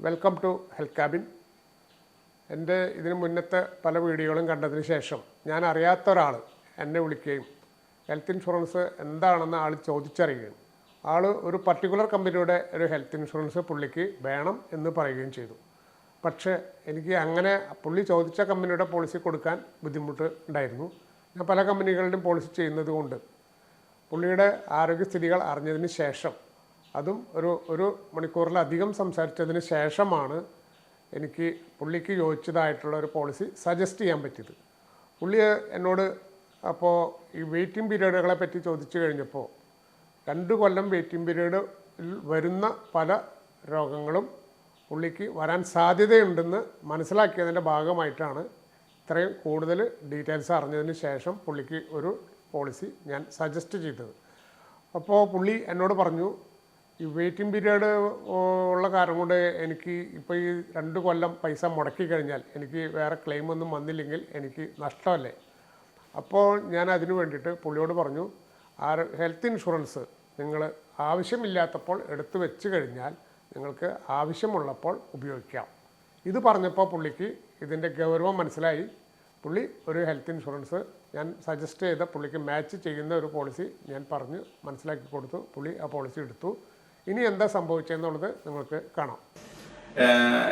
Welcome to health cabin. എൻ്റെ ഇതിന് മുന്നത്തെ പല വീഡിയോകളും കണ്ടതിന് ശേഷം ഞാൻ അറിയാത്ത ഒരാൾ എന്നെ വിളിക്കുകയും ഹെൽത്ത് ഇൻഷുറൻസ് എന്താണെന്ന് ആൾ ചോദിച്ചറിയുകയും ആൾ ഒരു പർട്ടിക്കുലർ കമ്പനിയുടെ ഒരു ഹെൽത്ത് ഇൻഷുറൻസ് പുള്ളിക്ക് വേണം എന്ന് പറയുകയും ചെയ്തു. പക്ഷേ എനിക്ക് അങ്ങനെ പുള്ളി ചോദിച്ച കമ്പനിയുടെ പോളിസി കൊടുക്കാൻ ബുദ്ധിമുട്ട് ഉണ്ടായിരുന്നു. ഞാൻ പല കമ്പനികളുടെയും പോളിസി ചെയ്യുന്നത് കൊണ്ട് പുള്ളിയുടെ ആരോഗ്യസ്ഥിതികൾ അറിഞ്ഞതിന് ശേഷം അതും ഒരു മണിക്കൂറിലധികം സംസാരിച്ചതിന് ശേഷമാണ് എനിക്ക് പുള്ളിക്ക് യോജിച്ചതായിട്ടുള്ള ഒരു പോളിസി സജസ്റ്റ് ചെയ്യാൻ പറ്റിയത്. പുള്ളി എന്നോട് അപ്പോൾ ഈ വെയിറ്റിംഗ് പീരീഡുകളെ പറ്റി ചോദിച്ചു കഴിഞ്ഞപ്പോൾ 2 കൊല്ലം വെയിറ്റിംഗ് പീരീഡ് വരുന്ന പല രോഗങ്ങളും പുള്ളിക്ക് വരാൻ സാധ്യതയുണ്ടെന്ന് മനസ്സിലാക്കിയതിൻ്റെ ഭാഗമായിട്ടാണ് ഇത്രയും കൂടുതൽ ഡീറ്റെയിൽസ് അറിഞ്ഞതിന് ശേഷം പുള്ളിക്ക് ഒരു പോളിസി ഞാൻ സജസ്റ്റ് ചെയ്തത്. അപ്പോൾ പുള്ളി എന്നോട് പറഞ്ഞു, ഈ വെയിറ്റിംഗ് പീരീഡ് ഉള്ള കാരണം കൊണ്ട് എനിക്ക് ഇപ്പോൾ ഈ 2 കൊല്ലം പൈസ മുടക്കി കഴിഞ്ഞാൽ എനിക്ക് വേറെ ക്ലെയിം ഒന്നും വന്നില്ലെങ്കിൽ എനിക്ക് നഷ്ടമല്ലേ. അപ്പോൾ ഞാൻ അതിനു വേണ്ടിയിട്ട് പുള്ളിയോട് പറഞ്ഞു, ഹെൽത്ത് ഇൻഷുറൻസ് നിങ്ങൾ ആവശ്യമില്ലാത്തപ്പോൾ എടുത്തു വെച്ച് കഴിഞ്ഞാൽ നിങ്ങൾക്ക് ആവശ്യമുള്ളപ്പോൾ ഉപയോഗിക്കാം. ഇത് പറഞ്ഞപ്പോൾ പുള്ളിക്ക് ഇതിൻ്റെ ഗൗരവം മനസ്സിലായി. പുള്ളി ഒരു ഹെൽത്ത് ഇൻഷുറൻസ് ഞാൻ സജസ്റ്റ് ചെയ്ത പുള്ളിക്ക് മാച്ച് ചെയ്യുന്ന ഒരു പോളിസി ഞാൻ പറഞ്ഞ് മനസ്സിലാക്കി കൊടുത്തു. പുള്ളി ആ പോളിസി എടുത്തു. ഇനി എന്താ സംഭവിച്ചെന്നുള്ളത് നിങ്ങൾക്ക് കാണാം.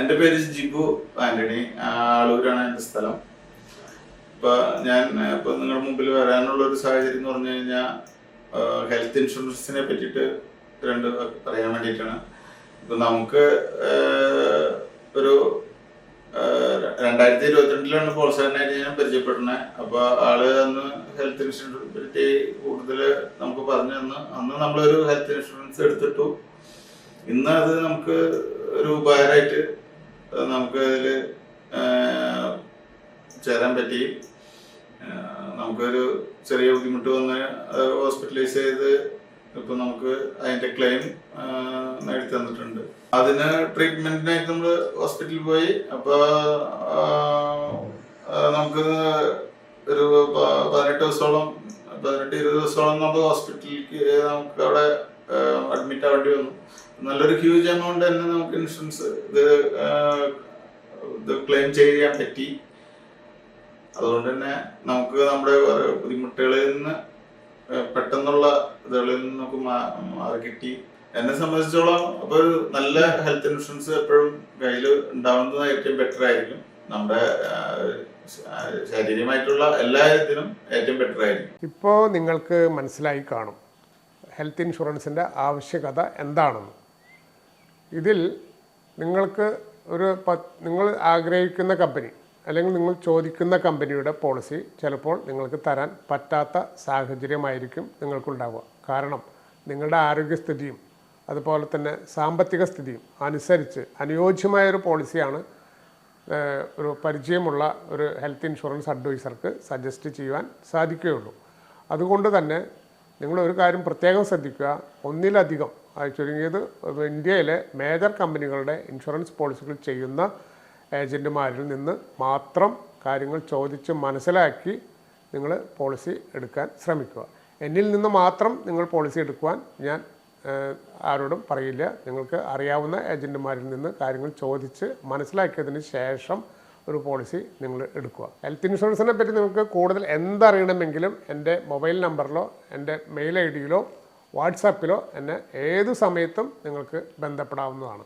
എൻ്റെ പേര് ജിബു ആന്റണി, ആളൂരാണ് എൻ്റെ സ്ഥലം. ഇപ്പോൾ ഞാൻ നിങ്ങളുടെ മുമ്പിൽ വരാനുള്ള ഒരു സാഹചര്യം എന്ന് പറഞ്ഞു കഴിഞ്ഞാൽ ഹെൽത്ത് ഇൻഷുറൻസിനെ പറ്റിയിട്ട് പറയാൻ വേണ്ടിയിട്ടാണ്. ഇപ്പം നമുക്ക് ഒരു 2022 പോളിസിനായിട്ട് ഞാൻ പരിചയപ്പെടുന്നത്. അപ്പോൾ ആള് അന്ന് ഹെൽത്ത് ഇൻഷുറൻസിനെ പറ്റി കൂടുതൽ നമുക്ക് പറഞ്ഞു തന്നു. അന്ന് നമ്മളൊരു ഹെൽത്ത് ഇൻഷുറൻസ് എടുത്തിട്ടു. ഇന്ന് അത് നമുക്ക് ഒരു ഉപകാരമായിട്ട് നമുക്ക് അതിൽ ചേരാൻ പറ്റി. നമുക്കൊരു ചെറിയ ബുദ്ധിമുട്ട് വന്ന് ഹോസ്പിറ്റലൈസ് ചെയ്ത് ഇപ്പം നമുക്ക് അതിൻ്റെ ക്ലെയിം നേടി തന്നിട്ടുണ്ട്. അതിന് ട്രീറ്റ്മെന്റിനായിട്ട് നമ്മൾ ഹോസ്പിറ്റലിൽ പോയി. അപ്പോൾ നമുക്ക് ഒരു 18-20 ദിവസത്തോളം നമ്മൾ ഹോസ്പിറ്റലിലേക്ക് നമുക്ക് അവിടെ അഡ്മിറ്റ് ആവേണ്ടി വന്നു. നല്ലൊരു ഹ്യൂജ് എമൗണ്ട് തന്നെ നമുക്ക് ഇൻഷുറൻസ് ഇത് ക്ലെയിം ചെയ്യാൻ പറ്റി. അതുകൊണ്ട് തന്നെ നമുക്ക് നമ്മുടെ ബുദ്ധിമുട്ടുകളിൽ നിന്ന് പെട്ടെന്നുള്ള ഇതുകളിൽ നിന്ന് നമുക്ക് മാറി കിട്ടി. എന്നെ സംബന്ധിച്ചോളം അപ്പോൾ ഒരു നല്ല ഹെൽത്ത് ഇൻഷുറൻസ് എപ്പോഴും കയ്യിൽ ഉണ്ടാവുന്നത് ഏറ്റവും ബെറ്റർ ആയിരിക്കും. നമ്മുടെ ശാരീരികമായിട്ടുള്ള എല്ലാ കാര്യത്തിനും ഏറ്റവും ബെറ്റർ ആയിരിക്കും. ഇപ്പോൾ നിങ്ങൾക്ക് മനസ്സിലായി കാണും ഹെൽത്ത് ഇൻഷുറൻസിൻ്റെ ആവശ്യകത എന്താണെന്ന്. ഇതിൽ നിങ്ങൾക്ക് നിങ്ങൾ ആഗ്രഹിക്കുന്ന കമ്പനി അല്ലെങ്കിൽ നിങ്ങൾ ചോദിക്കുന്ന കമ്പനിയുടെ പോളിസി ചിലപ്പോൾ നിങ്ങൾക്ക് തരാൻ പറ്റാത്ത സാഹചര്യമായിരിക്കും നിങ്ങൾക്കുണ്ടാവുക. കാരണം നിങ്ങളുടെ ആരോഗ്യസ്ഥിതിയും അതുപോലെ തന്നെ സാമ്പത്തിക സ്ഥിതിയും അനുസരിച്ച് അനുയോജ്യമായൊരു പോളിസിയാണ് ഒരു പരിചയമുള്ള ഒരു ഹെൽത്ത് ഇൻഷുറൻസ് അഡ്വൈസർക്ക് സജസ്റ്റ് ചെയ്യുവാൻ സാധിക്കുകയുള്ളൂ. അതുകൊണ്ട് തന്നെ നിങ്ങളൊരു കാര്യം പ്രത്യേകം ശ്രദ്ധിക്കുക. ഒന്നിലധികം ചുരുങ്ങിയത് ഇന്ത്യയിലെ മേജർ കമ്പനികളുടെ ഇൻഷുറൻസ് പോളിസികൾ ചെയ്യുന്ന ഏജൻറ്റുമാരിൽ നിന്ന് മാത്രം കാര്യങ്ങൾ ചോദിച്ച് മനസ്സിലാക്കി നിങ്ങൾ പോളിസി എടുക്കാൻ ശ്രമിക്കുക. എന്നിൽ നിന്ന് മാത്രം നിങ്ങൾ പോളിസി എടുക്കുവാൻ ഞാൻ ആരോടും പറയില്ല. നിങ്ങൾക്ക് അറിയാവുന്ന ഏജൻറ്റുമാരിൽ നിന്ന് കാര്യങ്ങൾ ചോദിച്ച് മനസ്സിലാക്കിയതിന് ശേഷം ഒരു പോളിസി നിങ്ങൾ എടുക്കുക. ഹെൽത്ത് ഇൻഷുറൻസിനെ പറ്റി നിങ്ങൾക്ക് കൂടുതൽ എന്തറിയണമെങ്കിലും എൻ്റെ മൊബൈൽ നമ്പറിലോ എൻ്റെ മെയിൽ ID യിലോ വാട്സാപ്പിലോ എന്നെ ഏത് സമയത്തും നിങ്ങൾക്ക് ബന്ധപ്പെടാവുന്നതാണ്.